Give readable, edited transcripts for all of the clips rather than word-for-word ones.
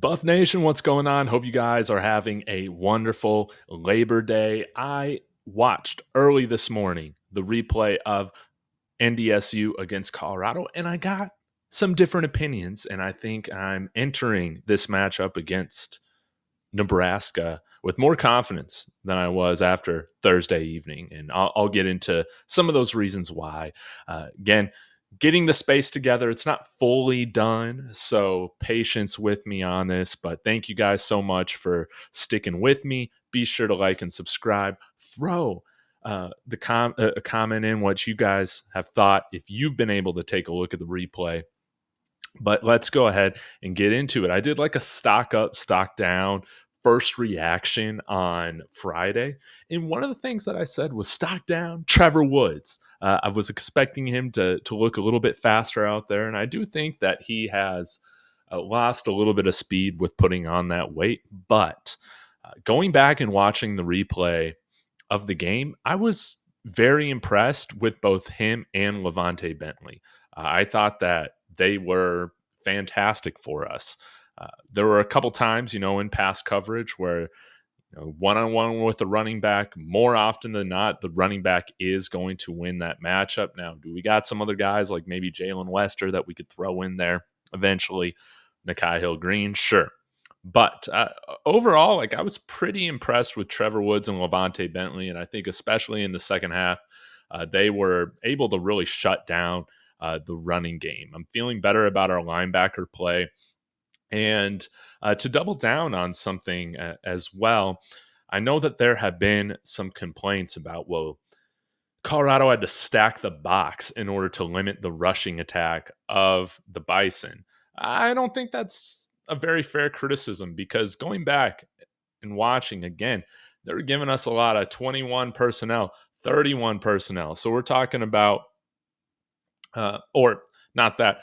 Buff Nation, what's going on? Hope you guys are having a wonderful Labor Day. I watched early this morning the replay of NDSU against Colorado, and I got some different opinions. And I think I'm entering this matchup against Nebraska with more confidence than I was after Thursday evening. And I'll get into some of those reasons why. Again, getting the space together, it's not fully done. So patience with me on this. But thank you guys so much for sticking with me. Be sure to like and subscribe. Throw a comment in what you guys have thought if you've been able to take a look at the replay. But let's go ahead and get into it. I did like a stock up, stock down first reaction on Friday. And one of the things that I said was stock down Trevor Woods. I was expecting him to look a little bit faster out there. And I do think that he has lost a little bit of speed with putting on that weight. But going back and watching the replay of the game, I was very impressed with both him and Lavonta Benltey. I thought that they were fantastic for us. There were a couple times, in pass coverage where one-on-one with the running back, more often than not, the running back is going to win that matchup. Now, do we got some other guys like maybe Jalen Wester that we could throw in there eventually? Nakai Hill-Green, sure. But overall, I was pretty impressed with Trevor Woods and Lavonta Benltey, and I think especially in the second half, they were able to really shut down the running game. I'm feeling better about our linebacker play. And to double down on something as well, I know that there have been some complaints about, Colorado had to stack the box in order to limit the rushing attack of the Bison. I don't think that's a very fair criticism because going back and watching again, they were giving us a lot of 21 personnel, 31 personnel. So we're talking about, or not that,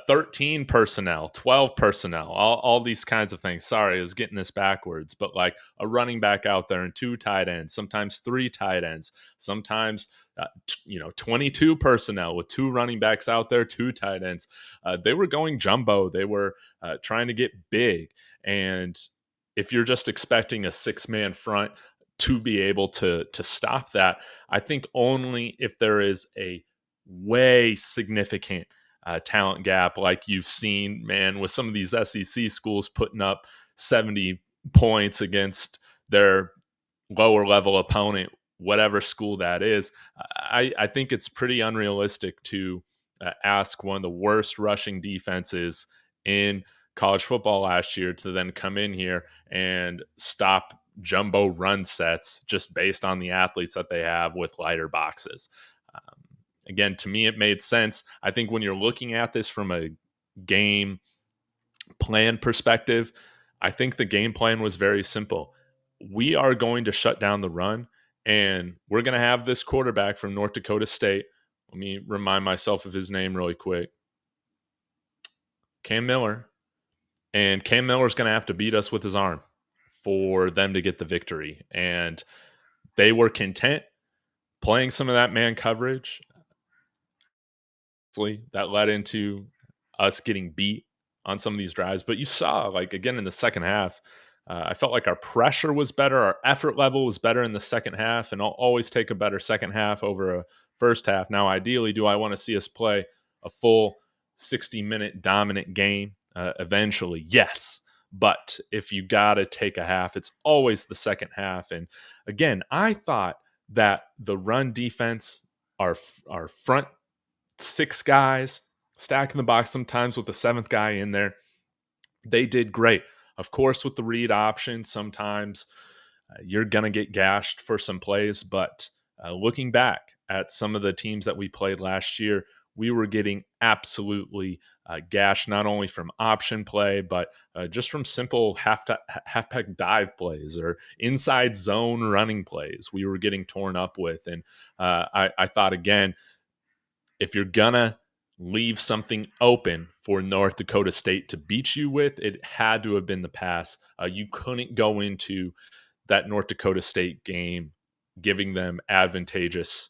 13 personnel, 12 personnel, all these kinds of things. Sorry, I was getting this backwards, but like a running back out there and two tight ends, sometimes three tight ends, sometimes 22 personnel with two running backs out there, two tight ends. They were going jumbo. They were trying to get big. And if you're just expecting a six-man front to be able to stop that, I think only if there is a way significant talent gap like you've seen, man, with some of these SEC schools putting up 70 points against their lower level opponent, whatever school that is. I think it's pretty unrealistic to ask one of the worst rushing defenses in college football last year to then come in here and stop jumbo run sets just based on the athletes that they have with lighter boxes. Again, to me, it made sense. I think when you're looking at this from a game plan perspective, I think the game plan was very simple. We are going to shut down the run, and we're going to have this quarterback from North Dakota State. Let me remind myself of his name really quick. Cam Miller. And Cam Miller's going to have to beat us with his arm for them to get the victory. And they were content playing some of that man coverage. That led into us getting beat on some of these drives. But you saw, again, in the second half, I felt like our pressure was better. Our effort level was better in the second half, and I'll always take a better second half over a first half. Now, ideally, do I want to see us play a full 60-minute dominant game eventually? Yes. But if you got to take a half, it's always the second half. And again, I thought that the run defense, our front six guys, stacking the box sometimes with the seventh guy in there, they did great. Of course, with the read option, sometimes you're going to get gashed for some plays. But looking back at some of the teams that we played last year, we were getting absolutely gashed, not only from option play, but just from simple half-pack dive plays or inside zone running plays we were getting torn up with. And I thought, again, if you're going to leave something open for North Dakota State to beat you with, it had to have been the pass. You couldn't go into that North Dakota State game giving them advantageous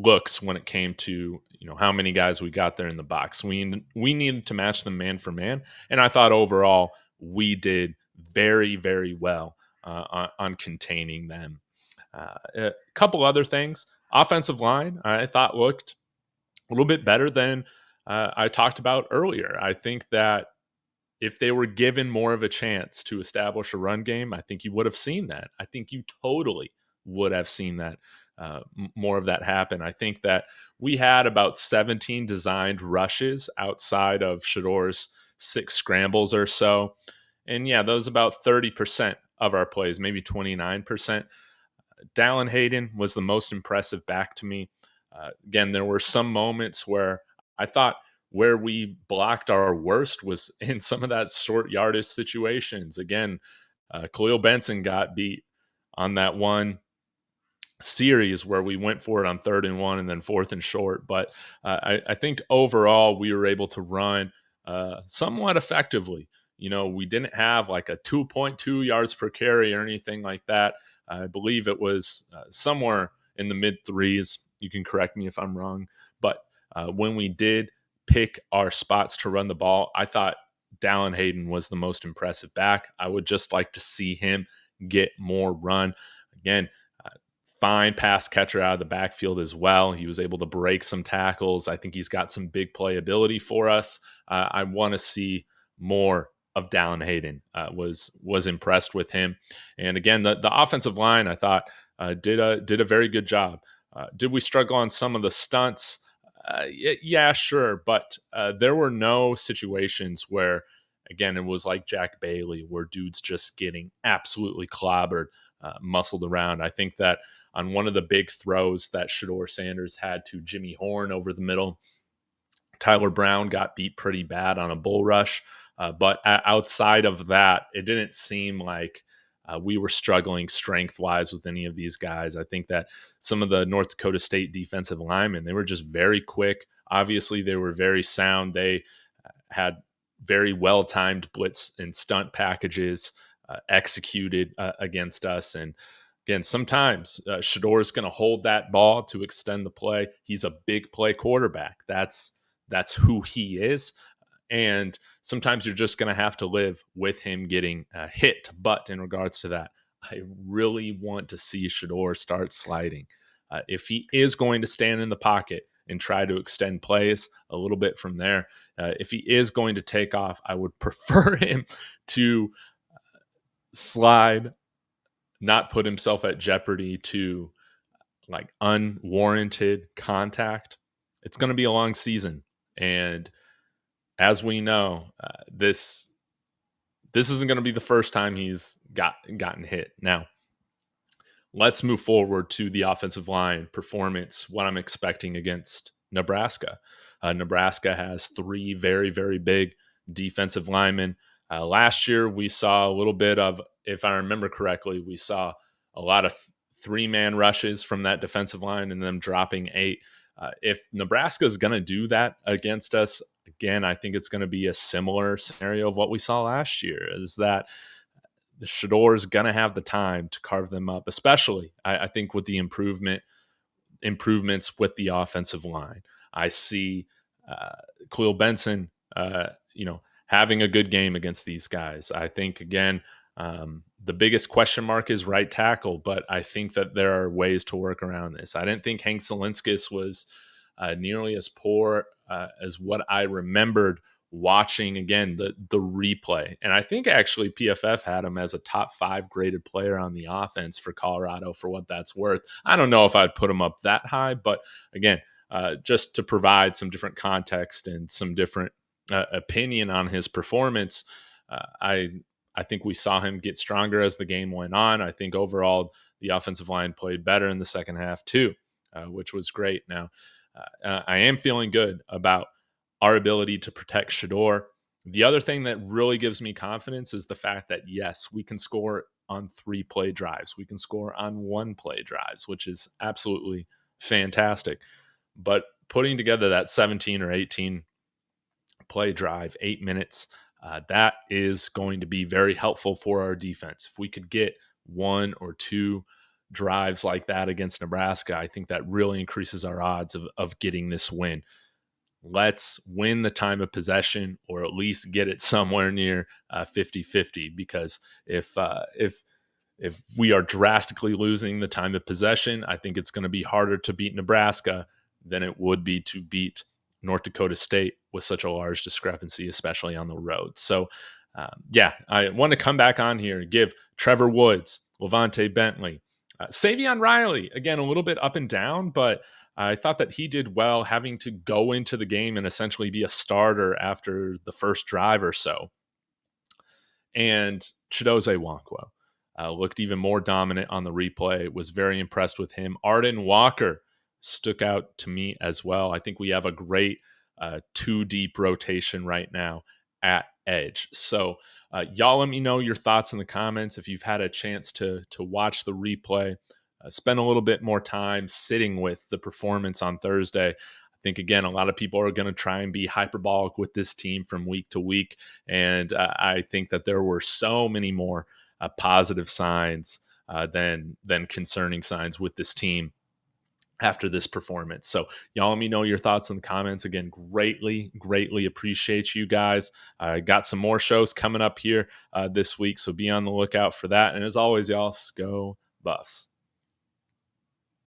looks when it came to how many guys we got there in the box. We needed to match them man for man, and I thought overall we did very, very well on containing them. A couple other things. Offensive line, I thought looked a little bit better than I talked about earlier. I think that if they were given more of a chance to establish a run game, I think you would have seen that. I think you totally would have seen that, more of that happen. I think that we had about 17 designed rushes outside of Shador's 6 scrambles or so. And yeah, those about 30% of our plays, maybe 29%. Dallin Hayden was the most impressive back to me. Again, there were some moments where I thought where we blocked our worst was in some of that short yardage situations. Again, Khalil Benson got beat on that one series where we went for it on 3rd and 1 and then 4th and short. But I think overall we were able to run somewhat effectively. We didn't have like a 2.2 yards per carry or anything like that. I believe it was somewhere in the mid threes. You can correct me if I'm wrong. But when we did pick our spots to run the ball, I thought Dallin Hayden was the most impressive back. I would just like to see him get more run. Again, fine pass catcher out of the backfield as well. He was able to break some tackles. I think he's got some big playability for us. I want to see more of Dallin Hayden. Was impressed with him, and again, the offensive line I thought did a very good job. Did we struggle on some of the stunts? Yeah, sure, but there were no situations where, again, it was like Jack Bailey, where dudes just getting absolutely clobbered, muscled around. I think that on one of the big throws that Shedeur Sanders had to Jimmy Horn over the middle, Tyler Brown got beat pretty bad on a bull rush. But outside of that, it didn't seem like we were struggling strength wise with any of these guys. I think that some of the North Dakota State defensive linemen, they were just very quick. Obviously, they were very sound. They had very well timed blitz and stunt packages executed against us. And again, sometimes Shador is going to hold that ball to extend the play. He's a big play quarterback. That's who he is. And sometimes you're just going to have to live with him getting hit. But in regards to that, I really want to see Shador start sliding. If he is going to stand in the pocket and try to extend plays a little bit from there, if he is going to take off, I would prefer him to slide, not put himself at jeopardy to like unwarranted contact. It's going to be a long season. And as we know, this isn't going to be the first time he's gotten hit. Now, let's move forward to the offensive line performance, what I'm expecting against Nebraska. Nebraska has 3 very, very big defensive linemen. Last year, we saw a little bit of, if I remember correctly, we saw a lot of 3-man rushes from that defensive line and them dropping 8. If Nebraska is going to do that against us, again, I think it's going to be a similar scenario of what we saw last year, is that the Shador is going to have the time to carve them up, especially, I think, with the improvements with the offensive line. I see Khalil Benson, having a good game against these guys. I think, again, the biggest question mark is right tackle, but I think that there are ways to work around this. I didn't think Hank Zielinskis was nearly as poor as what I remembered watching, again, the replay. And I think actually PFF had him as a top 5 graded player on the offense for Colorado, for what that's worth. I don't know if I'd put him up that high, but again, just to provide some different context and some different opinion on his performance, I think we saw him get stronger as the game went on. I think overall the offensive line played better in the second half too, which was great. Now, I am feeling good about our ability to protect Shador. The other thing that really gives me confidence is the fact that, yes, we can score on 3-play drives. We can score on 1-play drives, which is absolutely fantastic. But putting together that 17 or 18 play drive, 8 minutes, that is going to be very helpful for our defense. If we could get 1 or 2 drives like that against Nebraska, I think that really increases our odds of getting this win. Let's win the time of possession, or at least get it somewhere near 50-50, because if we are drastically losing the time of possession, I think it's going to be harder to beat Nebraska than it would be to beat North Dakota State with such a large discrepancy, especially on the road. So, I want to come back on here and give Trevor Woods, Lavonta Benltey, Savion Riley, again, a little bit up and down, but I thought that he did well having to go into the game and essentially be a starter after the first drive or so. And Chidozie Nwankwo looked even more dominant on the replay. Was very impressed with him. Arden Walker stuck out to me as well. I think we have a great two deep rotation right now at edge. So y'all let me know your thoughts in the comments if you've had a chance to watch the replay. Spend a little bit more time sitting with the performance on Thursday. I think, again, a lot of people are going to try and be hyperbolic with this team from week to week. And I think that there were so many more positive signs than concerning signs with this team after this performance. So y'all let me know your thoughts in the comments. Again, greatly appreciate you guys. I got some more shows coming up here this week, so be on the lookout for that. And as always, y'all, go Buffs.